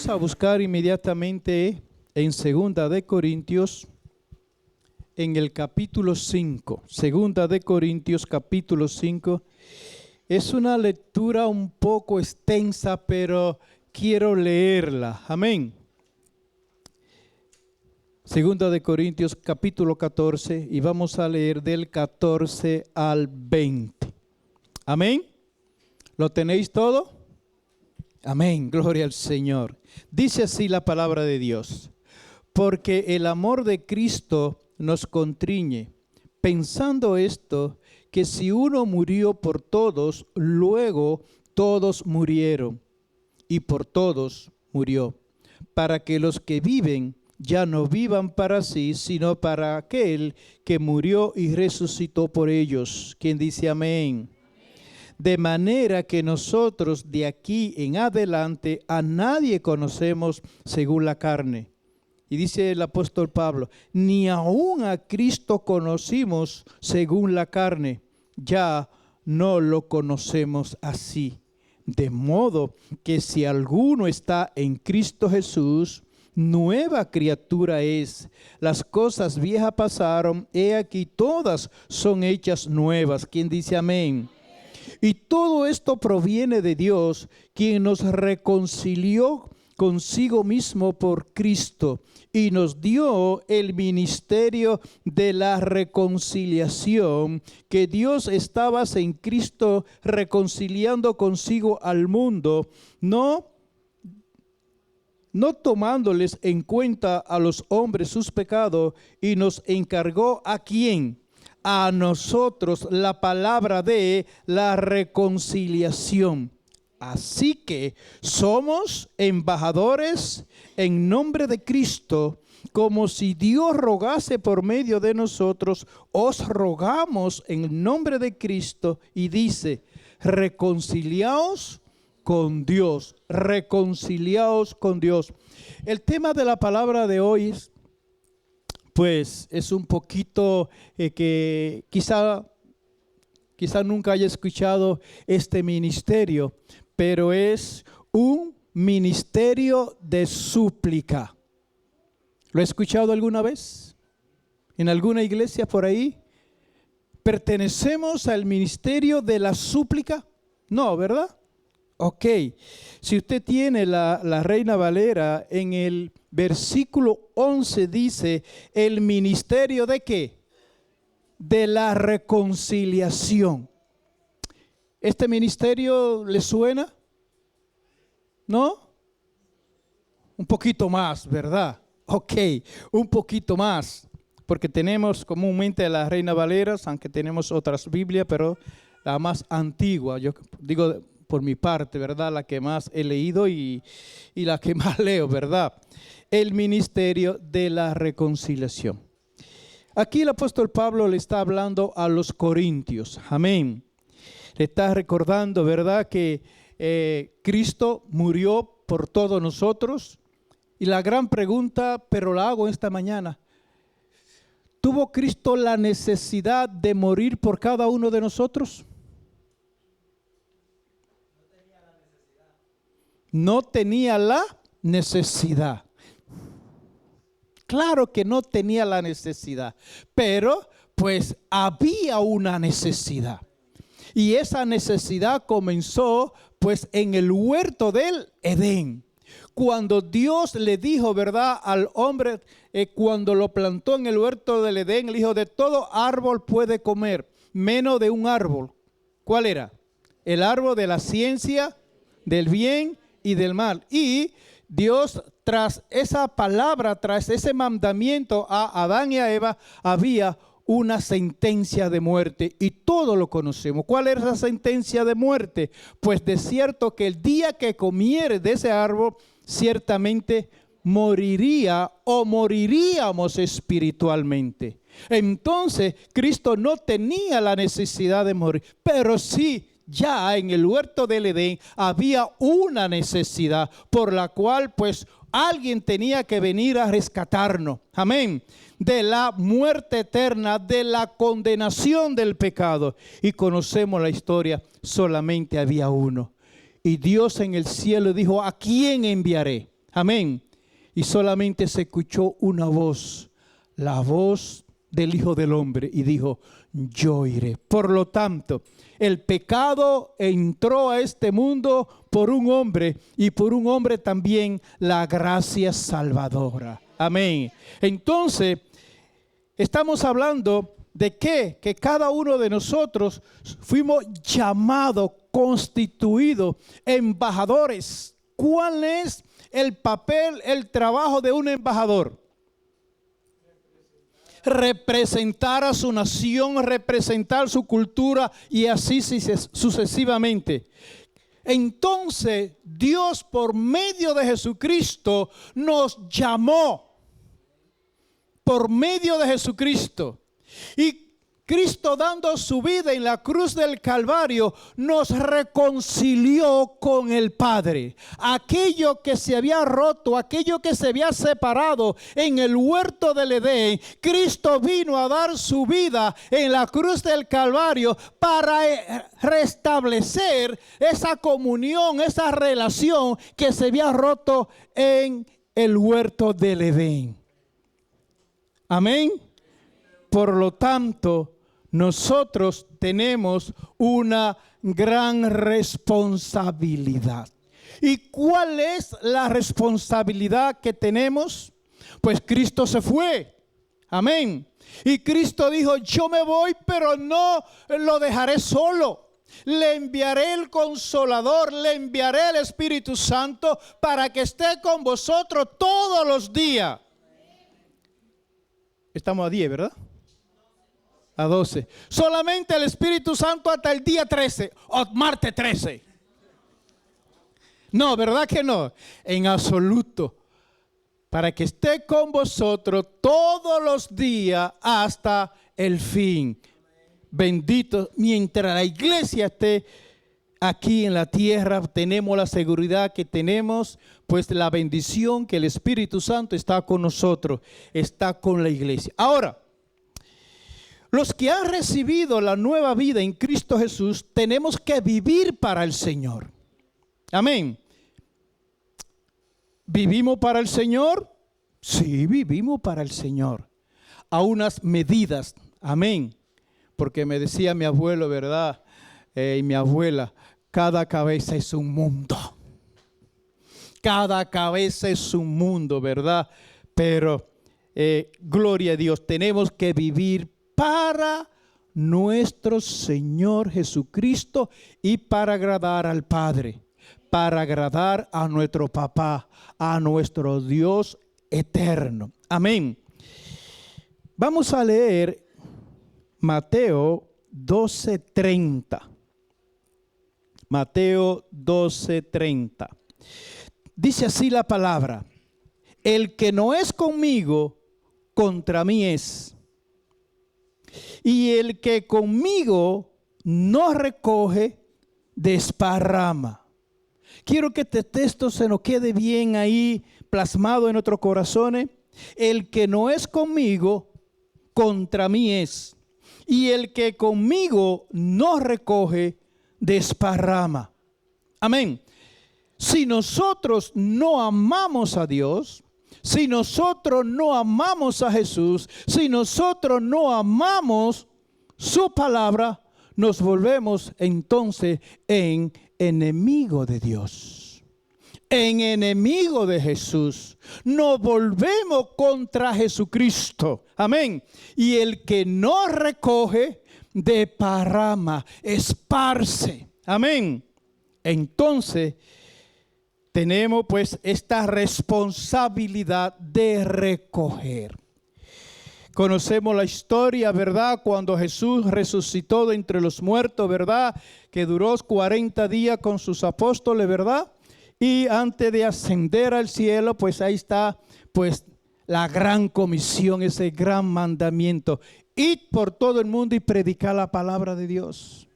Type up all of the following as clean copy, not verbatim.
Vamos a buscar inmediatamente en Segunda de Corintios, en el capítulo 5. Segunda de Corintios, capítulo 5. Es una lectura un poco extensa, pero quiero leerla. Amén. Segunda de Corintios, capítulo 14, y vamos a leer del 14 al 20. Amén. ¿Lo tenéis todo? Amén, gloria al Señor. Dice así la palabra de Dios: porque el amor de Cristo nos constriñe, pensando esto, que si uno murió por todos, luego todos murieron, y por todos murió, para que los que viven ya no vivan para sí, sino para aquel que murió y resucitó por ellos. ¿Quién dice amén? De manera que nosotros de aquí en adelante a nadie conocemos según la carne. Y dice el apóstol Pablo, ni aun a Cristo conocimos según la carne, ya no lo conocemos así. De modo que si alguno está en Cristo Jesús, nueva criatura es. Las cosas viejas pasaron, he aquí todas son hechas nuevas. ¿Quién dice amén? Y todo esto proviene de Dios, quien nos reconcilió consigo mismo por Cristo y nos dio el ministerio de la reconciliación, que Dios estaba en Cristo reconciliando consigo al mundo, no tomándoles en cuenta a los hombres sus pecados, y nos encargó ¿a quién? A nosotros la palabra de la reconciliación. Así que somos embajadores en nombre de Cristo, como si Dios rogase por medio de nosotros, os rogamos en nombre de Cristo, y dice, reconciliaos con Dios, reconciliaos con Dios. El tema de la palabra de hoy pues es un poquito que quizá nunca haya escuchado este ministerio, pero es un ministerio de súplica. ¿Lo he escuchado alguna vez? ¿En alguna iglesia por ahí? ¿Pertenecemos al ministerio de la súplica? No, ¿verdad? Ok, si usted tiene la Reina Valera, en el versículo 11 dice, el ministerio ¿de qué? De la reconciliación. ¿Este ministerio le suena? ¿No? Un poquito más, ¿verdad? Ok, un poquito más, porque tenemos comúnmente la Reina Valera, aunque tenemos otras Biblias, pero la más antigua, yo digo por mi parte, ¿verdad? La que más he leído y la que más leo, ¿verdad? El ministerio de la reconciliación. Aquí el apóstol Pablo le está hablando a los corintios, amén. Le está recordando, ¿verdad? Que Cristo murió por todos nosotros. Y la gran pregunta, pero la hago esta mañana, ¿tuvo Cristo la necesidad de morir por cada uno de nosotros? No tenía la necesidad. Claro que no tenía la necesidad, pero pues había una necesidad. Y esa necesidad comenzó pues en el huerto del Edén. Cuando Dios le dijo, ¿verdad?, al hombre, cuando lo plantó en el huerto del Edén, le dijo, de todo árbol puede comer, menos de un árbol. ¿Cuál era? El árbol de la ciencia del bien y del mal. Y Dios, tras esa palabra, tras ese mandamiento a Adán y a Eva, había una sentencia de muerte, y todos lo conocemos. ¿Cuál era esa sentencia de muerte? Pues de cierto que el día que comiere de ese árbol, ciertamente moriría o moriríamos espiritualmente. Entonces Cristo no tenía la necesidad de morir, pero sí, ya en el huerto del Edén había una necesidad por la cual pues alguien tenía que venir a rescatarnos, amén, de la muerte eterna, de la condenación del pecado. Y conocemos la historia, solamente había uno. Y Dios en el cielo dijo, ¿a quién enviaré? Amén. Y solamente se escuchó una voz, la voz del Hijo del Hombre, y dijo, yo iré. Por lo tanto, el pecado entró a este mundo por un hombre, y por un hombre también la gracia salvadora. Amén. Entonces, estamos hablando de que cada uno de nosotros fuimos llamados, constituidos, embajadores. ¿Cuál es el papel, el trabajo de un embajador? Representar a su nación, representar su cultura y así sucesivamente. Entonces, Dios por medio de Jesucristo nos llamó. Por medio de Jesucristo. Y Cristo, dando su vida en la cruz del Calvario, nos reconcilió con el Padre. Aquello que se había roto, aquello que se había separado en el huerto del Edén, Cristo vino a dar su vida en la cruz del Calvario para restablecer esa comunión, esa relación que se había roto en el huerto del Edén. Amén. Por lo tanto, nosotros tenemos una gran responsabilidad. ¿Y cuál es la responsabilidad que tenemos? Pues Cristo se fue. Amén. Y Cristo dijo, yo me voy, pero no lo dejaré solo. Le enviaré el Consolador, le enviaré el Espíritu Santo para que esté con vosotros todos los días. Estamos a 10, ¿verdad? A 12. Solamente el Espíritu Santo hasta el día 13 o martes 13. No, ¿verdad que no? En absoluto. Para que esté con vosotros todos los días hasta el fin. Bendito. Mientras la iglesia esté aquí en la tierra, tenemos la seguridad que tenemos, pues la bendición que el Espíritu Santo está con nosotros, está con la iglesia. Ahora, los que han recibido la nueva vida en Cristo Jesús, tenemos que vivir para el Señor. Amén. ¿Vivimos para el Señor? Sí, vivimos para el Señor. A unas medidas. Amén. Porque me decía mi abuelo, ¿verdad? Y mi abuela, cada cabeza es un mundo. Cada cabeza es un mundo, ¿verdad? Pero, gloria a Dios, tenemos que vivir para nuestro Señor Jesucristo y para agradar al Padre, para agradar a nuestro Papá, a nuestro Dios eterno. Amén. Vamos a leer Mateo 12:30. Mateo 12:30. Dice así la palabra: el que no es conmigo, contra mí es. Y el que conmigo no recoge, desparrama. Quiero que este texto se nos quede bien ahí plasmado en nuestros corazones. El que no es conmigo, contra mí es. Y el que conmigo no recoge, desparrama. Amén. Si nosotros no amamos a Dios, si nosotros no amamos a Jesús, si nosotros no amamos su palabra, nos volvemos entonces en enemigo de Dios, en enemigo de Jesús. Nos volvemos contra Jesucristo. Amén. Y el que no recoge, desparrama, esparce. Amén. Entonces, tenemos pues esta responsabilidad de recoger. Conocemos la historia, ¿verdad? Cuando Jesús resucitó de entre los muertos, ¿verdad? Que duró 40 días con sus apóstoles, ¿verdad? Y antes de ascender al cielo, pues ahí está, pues la gran comisión, ese gran mandamiento. Id por todo el mundo y predicar la palabra de Dios.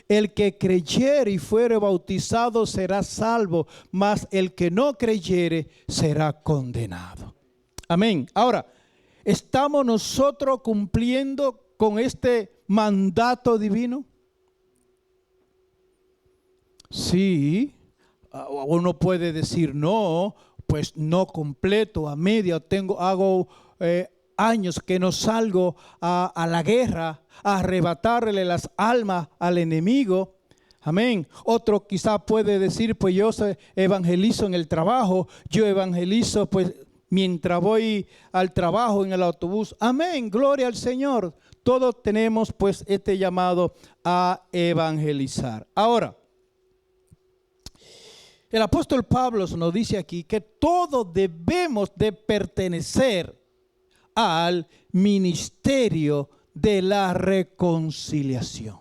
El que creyere y fuere bautizado será salvo, mas el que no creyere será condenado. Amén. Ahora, ¿estamos nosotros cumpliendo con este mandato divino? Sí. Uno puede decir no, pues no completo, a media, hago años que no salgo a la guerra, a arrebatarle las almas al enemigo. Amén. Otro quizá puede decir, pues yo evangelizo en el trabajo, yo evangelizo pues mientras voy al trabajo en el autobús. Amén, gloria al Señor. Todos tenemos pues este llamado a evangelizar. Ahora, el apóstol Pablo nos dice aquí que todos debemos de pertenecer al ministerio de la reconciliación.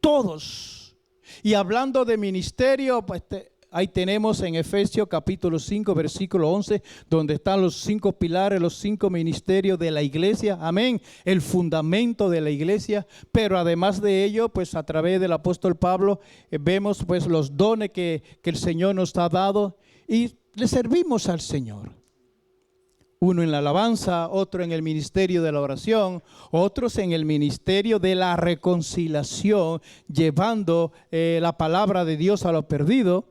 Todos. Y hablando de ministerio, pues ahí tenemos en Efesios capítulo 5, versículo 11, donde están los 5 pilares, los 5 ministerios de la iglesia. Amén. El fundamento de la iglesia. Pero además de ello, pues a través del apóstol Pablo, vemos pues los dones que el Señor nos ha dado y le servimos al Señor. Uno en la alabanza, otro en el ministerio de la oración, otros en el ministerio de la reconciliación, llevando la palabra de Dios a lo perdido,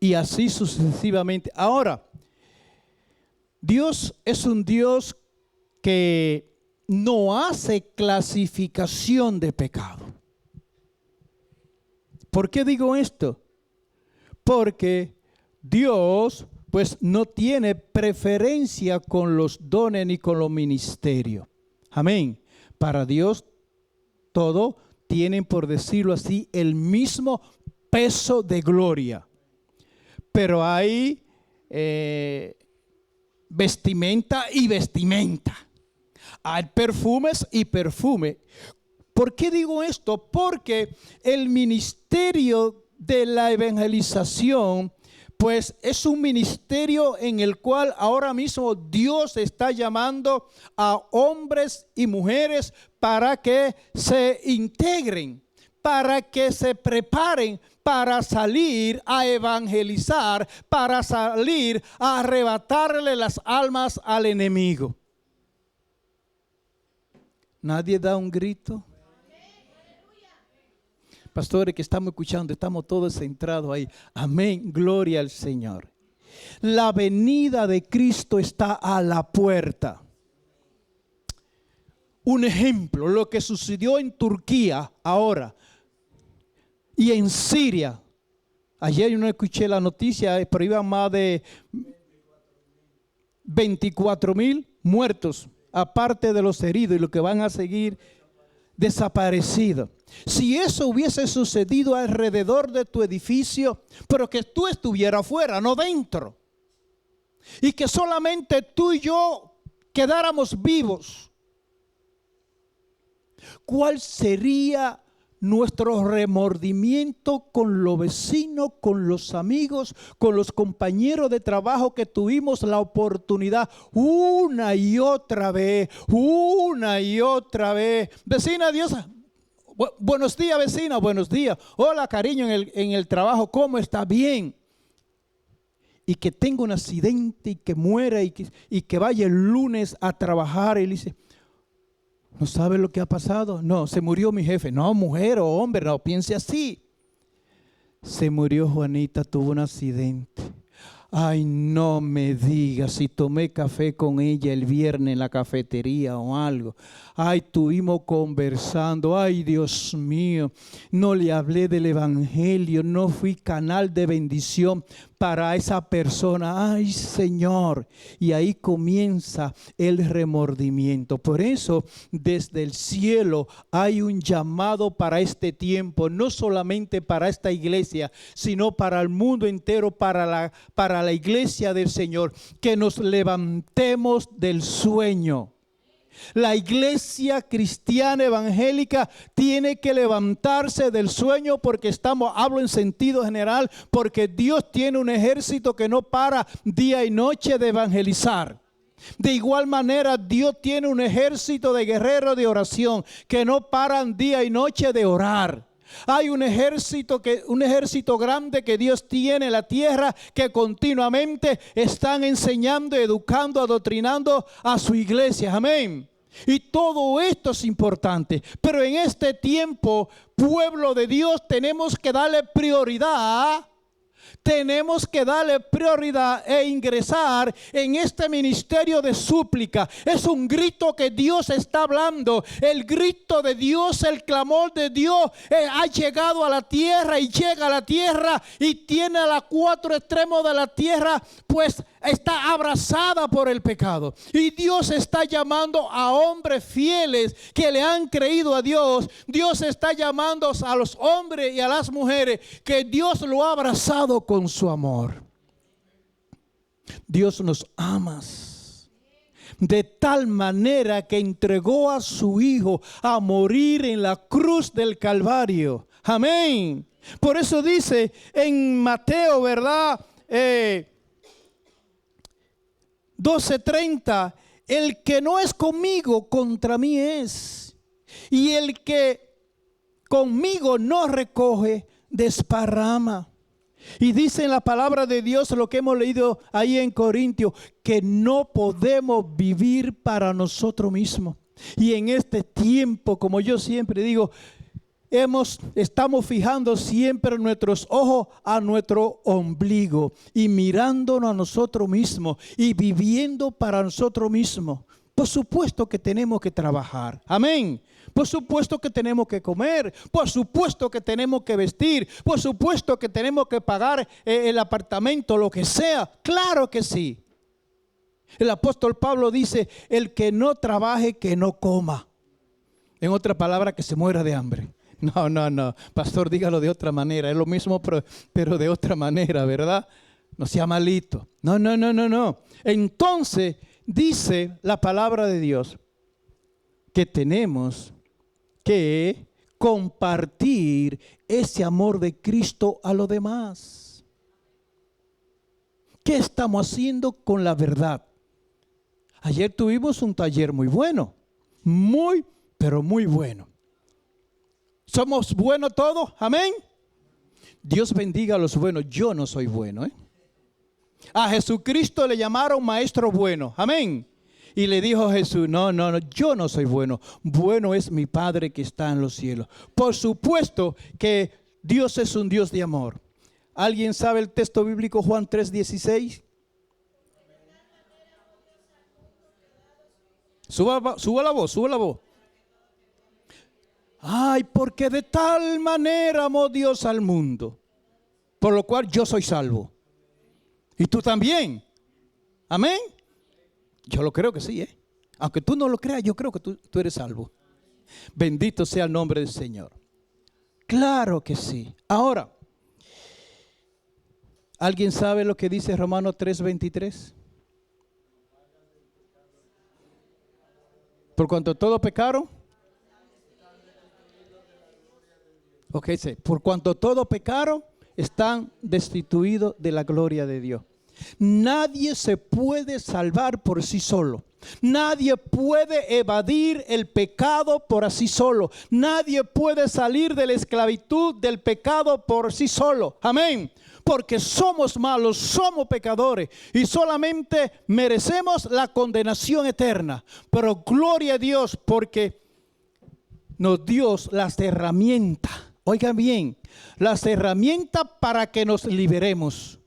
y así sucesivamente. Ahora, Dios es un Dios que no hace clasificación de pecado. ¿Por qué digo esto? Porque Dios pues no tiene preferencia con los dones ni con los ministerios. Amén. Para Dios todo tienen, por decirlo así, el mismo peso de gloria. Pero hay vestimenta y vestimenta. Hay perfumes y perfume. ¿Por qué digo esto? Porque el ministerio de la evangelización pues es un ministerio en el cual ahora mismo Dios está llamando a hombres y mujeres para que se integren, para que se preparen para salir a evangelizar, para salir a arrebatarle las almas al enemigo. ¿Nadie da un grito? Pastores que estamos escuchando, estamos todos centrados ahí. Amén, gloria al Señor. La venida de Cristo está a la puerta. Un ejemplo, lo que sucedió en Turquía ahora y en Siria. Ayer yo no escuché la noticia, pero iban más de 24,000 muertos, aparte de los heridos y los que van a seguir desaparecidos. Si eso hubiese sucedido alrededor de tu edificio, pero que tú estuvieras afuera, no dentro, y que solamente tú y yo quedáramos vivos, ¿cuál sería nuestro remordimiento con los vecinos, con los amigos, con los compañeros de trabajo que tuvimos la oportunidad una y otra vez? Vecina, Dios, buenos días, vecina, buenos días. Hola, cariño, en el trabajo, ¿cómo está? Bien. Y que tenga un accidente y que muera y que vaya el lunes a trabajar y le dice, ¿no sabe lo que ha pasado? No, se murió mi jefe. No, mujer o hombre, no piense así. Se murió Juanita, tuvo un accidente. Ay, no me digas, si tomé café con ella el viernes en la cafetería o algo. Ay, estuvimos conversando. Ay, Dios mío, no le hablé del evangelio, no fui canal de bendición para esa persona. Ay, Señor. Y ahí comienza el remordimiento. Por eso, desde el cielo hay un llamado para este tiempo, no solamente para esta iglesia, sino para el mundo entero, para la iglesia del Señor, que nos levantemos del sueño. La iglesia cristiana evangélica tiene que levantarse del sueño porque hablo en sentido general, porque Dios tiene un ejército que no para día y noche de evangelizar. De igual manera, Dios tiene un ejército de guerreros de oración que no paran día y noche de orar. Hay un ejército grande que Dios tiene en la tierra que continuamente están enseñando, educando, adoctrinando a su iglesia. Amén. Y todo esto es importante. Pero en este tiempo, pueblo de Dios, tenemos que darle prioridad. tenemos que darle prioridad e ingresar en este ministerio de súplica. Es un grito que Dios está hablando. El grito de Dios, el clamor de Dios ha llegado a la tierra y llega a la tierra y tiene a los cuatro extremos de la tierra, pues está abrazada por el pecado. Y Dios está llamando a hombres fieles que le han creído a Dios. Dios está llamando a los hombres y a las mujeres que Dios lo ha abrazado con su amor. Dios nos ama de tal manera que entregó a su Hijo a morir en la cruz del Calvario. Amén. Por eso dice en Mateo, ¿verdad? 12:30, el que no es conmigo, contra mí es. Y el que conmigo no recoge, desparrama. Y dice en la palabra de Dios, lo que hemos leído ahí en Corintios, que no podemos vivir para nosotros mismos. Y en este tiempo, como yo siempre digo, estamos fijando siempre nuestros ojos a nuestro ombligo y mirándonos a nosotros mismos y viviendo para nosotros mismos. Por supuesto que tenemos que trabajar. Amén. Por supuesto que tenemos que comer. Por supuesto que tenemos que vestir. Por supuesto que tenemos que pagar el apartamento, lo que sea. Claro que sí. El apóstol Pablo dice, el que no trabaje, que no coma. En otra palabra, que se muera de hambre. No, pastor, dígalo de otra manera. Es lo mismo, pero de otra manera, ¿verdad? No sea malito. No. Entonces, dice la palabra de Dios que tenemos que compartir ese amor de Cristo a los demás. ¿Qué estamos haciendo con la verdad? Ayer tuvimos un taller muy bueno, pero muy bueno. ¿Somos buenos todos? Amén. Dios bendiga a los buenos. Yo no soy bueno. A Jesucristo le llamaron maestro bueno. Amén. Y le dijo Jesús, no, yo no soy bueno. Bueno es mi Padre que está en los cielos. Por supuesto que Dios es un Dios de amor. ¿Alguien sabe el texto bíblico Juan 3:16? Suba la voz. Ay, porque de tal manera amó Dios al mundo, por lo cual yo soy salvo. Y tú también. Amén. Yo lo creo que sí, Aunque tú no lo creas, yo creo que tú eres salvo. Bendito sea el nombre del Señor. Claro que sí. Ahora, ¿alguien sabe lo que dice Romanos 3:23? Por cuanto todos pecaron. Ok, por cuanto todos pecaron, están destituidos de la gloria de Dios. Nadie se puede salvar por sí solo. Nadie puede evadir el pecado por sí solo. Nadie puede salir de la esclavitud del pecado por sí solo. Amén. Porque somos malos, somos pecadores y solamente merecemos la condenación eterna. Pero gloria a Dios porque nos dio las herramientas. Oigan bien, las herramientas para que nos liberemos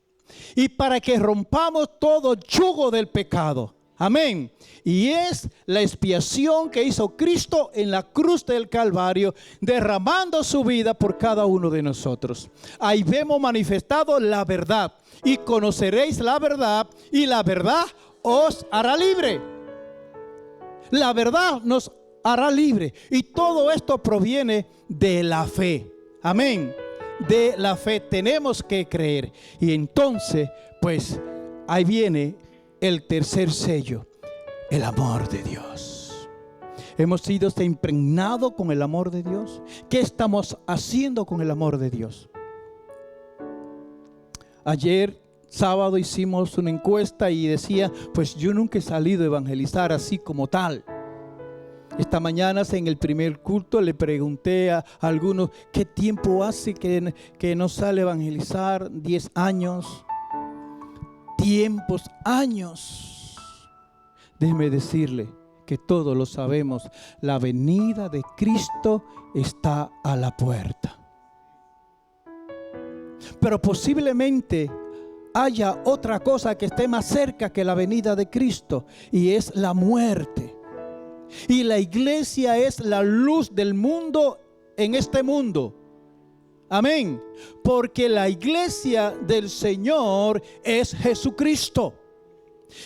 y para que rompamos todo yugo del pecado. Amén. Y es la expiación que hizo Cristo en la cruz del Calvario, derramando su vida por cada uno de nosotros. Ahí vemos manifestado la verdad. Y conoceréis la verdad, y la verdad os hará libre. La verdad nos hará libre. Y todo esto proviene de la fe. Amén. De la fe tenemos que creer. Y entonces, pues, ahí viene el tercer sello, el amor de Dios. Hemos sido impregnados con el amor de Dios. ¿Qué estamos haciendo con el amor de Dios? Ayer, sábado, hicimos una encuesta y decía, pues yo nunca he salido a evangelizar así como tal. Esta mañana en el primer culto le pregunté a algunos, ¿qué tiempo hace que no sale a evangelizar? 10 años. Años. Déjeme decirle que todos lo sabemos, la venida de Cristo está a la puerta. Pero posiblemente haya otra cosa que esté más cerca que la venida de Cristo, y es la muerte. Y la iglesia es la luz del mundo en este mundo. Amén. Porque la iglesia del Señor es Jesucristo.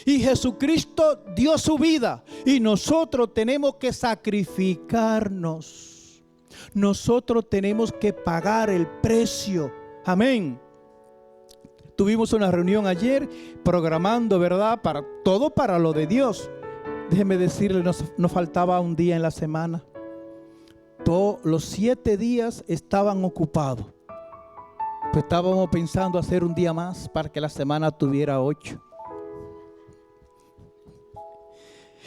Y Jesucristo dio su vida. Y nosotros tenemos que sacrificarnos. Nosotros tenemos que pagar el precio. Amén. Tuvimos una reunión ayer programando, ¿verdad? Para lo de Dios. Déjeme decirle, nos faltaba un día en la semana. Todos los 7 días estaban ocupados. Pues estábamos pensando hacer un día más para que la semana tuviera 8.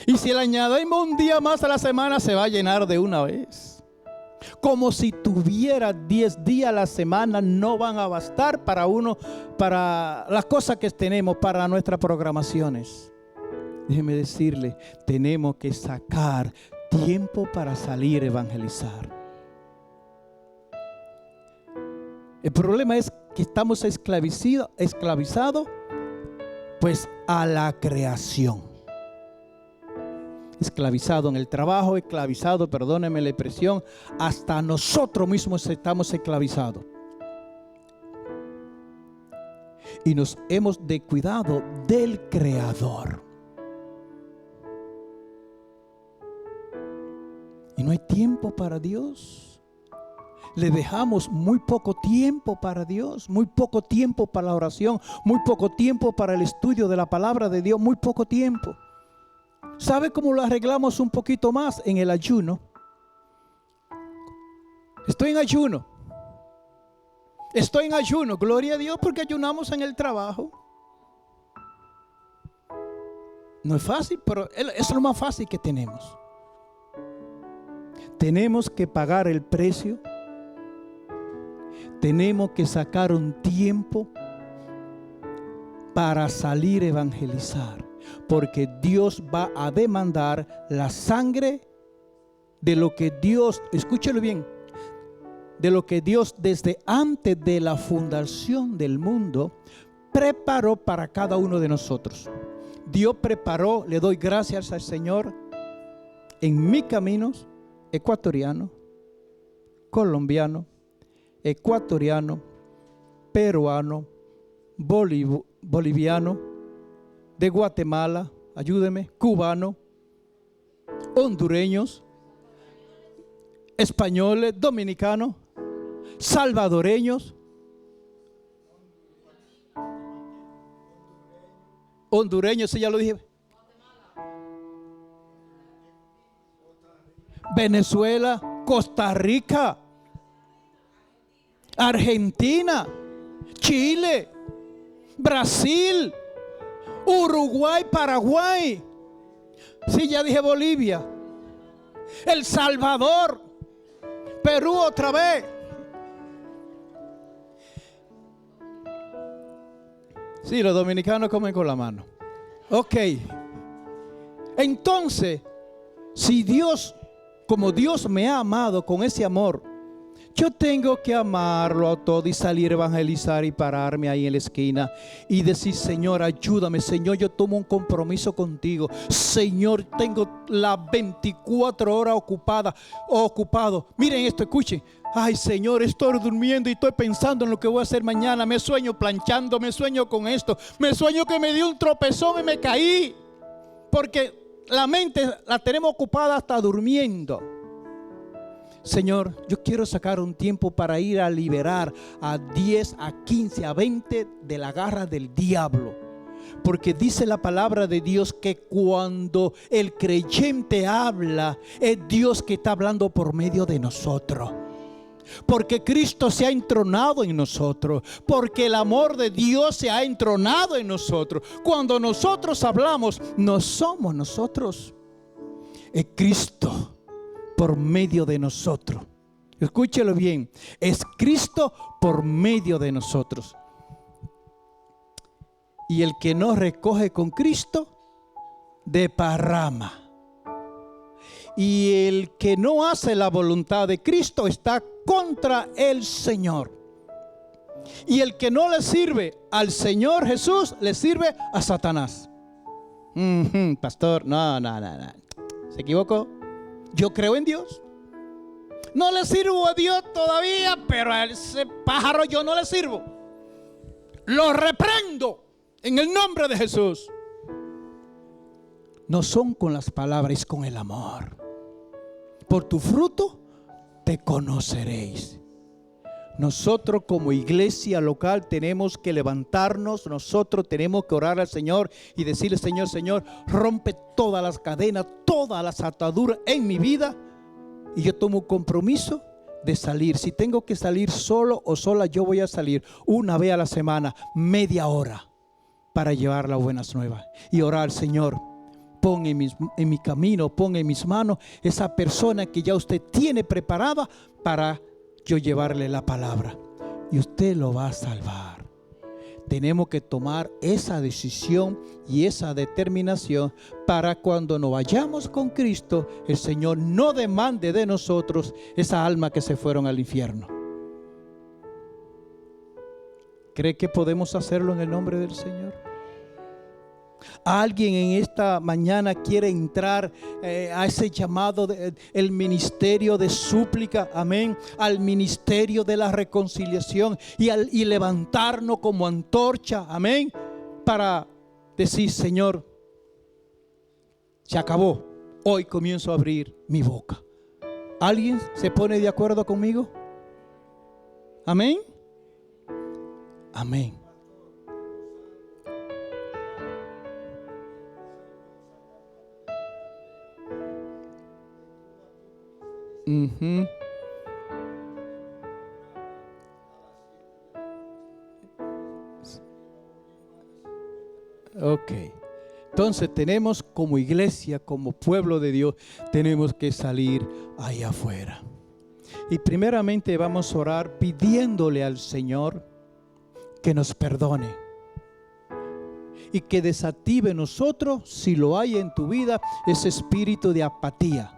Y si le añadimos un día más a la semana, se va a llenar de una vez. Como si tuviera 10 días a la semana, no van a bastar para las cosas que tenemos, para nuestras programaciones. Déjeme decirle, tenemos que sacar tiempo para salir a evangelizar. El problema es que estamos esclavizados pues a la creación. Esclavizado en el trabajo, esclavizado, perdónenme la expresión, hasta nosotros mismos estamos esclavizados. Y nos hemos descuidado del Creador. Y no hay tiempo para Dios. Le dejamos muy poco tiempo para Dios, muy poco tiempo para la oración, muy poco tiempo para el estudio de la palabra de Dios, muy poco tiempo. ¿Sabe cómo lo arreglamos un poquito más? En el ayuno. Estoy en ayuno. Gloria a Dios, porque ayunamos en el trabajo. No es fácil, pero es lo más fácil que tenemos. Tenemos que pagar el precio. Tenemos que sacar un tiempo para salir a evangelizar. Porque Dios va a demandar la sangre de lo que Dios, escúchelo bien, de lo que Dios desde antes de la fundación del mundo preparó para cada uno de nosotros. Dios preparó, le doy gracias al Señor, en mis caminos ecuatoriano, colombiano, ecuatoriano, peruano, boliviano, de Guatemala, ayúdeme, cubano, hondureños, españoles, dominicanos, salvadoreños, hondureños, sí, ya lo dije, Venezuela, Costa Rica, Argentina, Chile, Brasil, Uruguay, Paraguay, sí, ya dije Bolivia, El Salvador, Perú otra vez. Sí, los dominicanos comen con la mano. Ok. Entonces, si Dios, como Dios me ha amado con ese amor, yo tengo que amarlo a todo y salir a evangelizar y pararme ahí en la esquina y decir: Señor, ayúdame. Señor, yo tomo un compromiso contigo. Señor, tengo las 24 horas ocupado. Miren esto, escuchen. Ay, Señor, estoy durmiendo y estoy pensando en lo que voy a hacer mañana. Me sueño planchando, me sueño con esto. Me sueño que me dio un tropezón y me caí. Porque la mente la tenemos ocupada hasta durmiendo. Señor, yo quiero sacar un tiempo para ir a liberar a 10, a 15, a 20 de la garra del diablo. Porque dice la palabra de Dios que cuando el creyente habla, es Dios que está hablando por medio de nosotros. Porque Cristo se ha entronado en nosotros. Porque el amor de Dios se ha entronado en nosotros. Cuando nosotros hablamos, no somos nosotros, es Cristo por medio de nosotros. Escúchelo bien, es Cristo por medio de nosotros. Y el que no recoge con Cristo, desparrama. Y el que no hace la voluntad de Cristo está contra el Señor. Y el que no le sirve al Señor Jesús, le sirve a Satanás. Pastor, no. ¿Se equivocó? Yo creo en Dios. No le sirvo a Dios todavía, pero a ese pájaro yo no le sirvo. Lo reprendo en el nombre de Jesús. No son con las palabras, es con el amor. Por tu fruto te conoceréis. Nosotros como iglesia local tenemos que levantarnos, nosotros tenemos que orar al Señor y decirle: Señor, rompe todas las cadenas, todas las ataduras en mi vida. Y yo tomo un compromiso de salir. Si tengo que salir solo o sola, yo voy a salir una vez a la semana, media hora, para llevar las buenas nuevas. Y orar al Señor: pon en mi camino, pon en mis manos esa persona que ya usted tiene preparada para yo llevarle la palabra. Y usted lo va a salvar. Tenemos que tomar esa decisión y esa determinación para cuando nos vayamos con Cristo, el Señor no demande de nosotros esa alma que se fueron al infierno. ¿Cree que podemos hacerlo en el nombre del Señor? Alguien en esta mañana quiere entrar a ese llamado, el ministerio de súplica, amén, al ministerio de la reconciliación y levantarnos como antorcha, amén, para decir: Señor, se acabó, hoy comienzo a abrir mi boca. ¿Alguien se pone de acuerdo conmigo? Amén. Amén. Ok. Entonces tenemos como iglesia, como pueblo de Dios, tenemos que salir allá afuera. Y primeramente vamos a orar pidiéndole al Señor que nos perdone y que desactive en nosotros, si lo hay en tu vida, ese espíritu de apatía,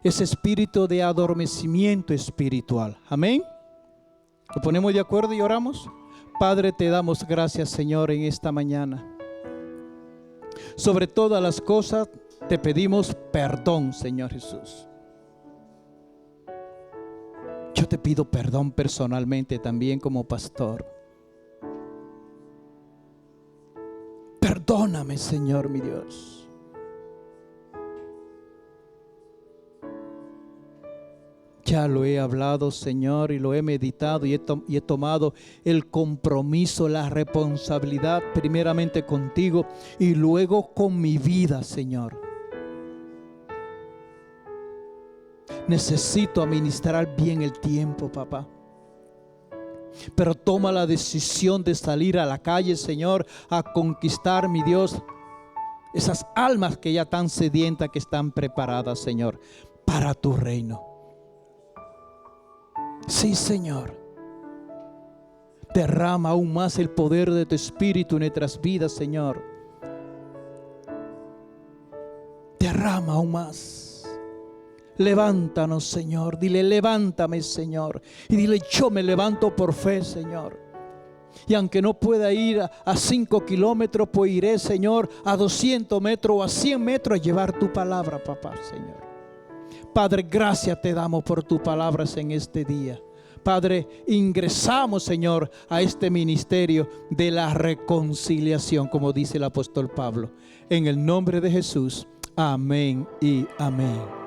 ese espíritu de adormecimiento espiritual. Amén. ¿Nos ponemos de acuerdo y oramos? Padre, te damos gracias, Señor, en esta mañana. Sobre todas las cosas te pedimos perdón, Señor Jesús. Yo te pido perdón personalmente también como pastor. Perdóname, Señor, mi Dios. Ya lo he hablado, Señor, y lo he meditado y he tomado el compromiso, la responsabilidad primeramente contigo y luego con mi vida, Señor. Necesito administrar bien el tiempo, papá. Pero toma la decisión de salir a la calle, Señor, a conquistar, mi Dios, esas almas que ya están sedientas, que están preparadas, Señor, para tu reino. Sí, Señor. Derrama aún más el poder de tu Espíritu en nuestras vidas, Señor. Derrama aún más. Levántanos, Señor. Dile: levántame, Señor. Y dile: yo me levanto por fe, Señor. Y aunque no pueda ir a 5 kilómetros, pues iré, Señor, a 200 metros o a 100 metros a llevar tu palabra, papá, Señor. Padre, gracias te damos por tus palabras en este día. Padre, ingresamos, Señor, a este ministerio de la reconciliación, como dice el apóstol Pablo. En el nombre de Jesús, amén y amén.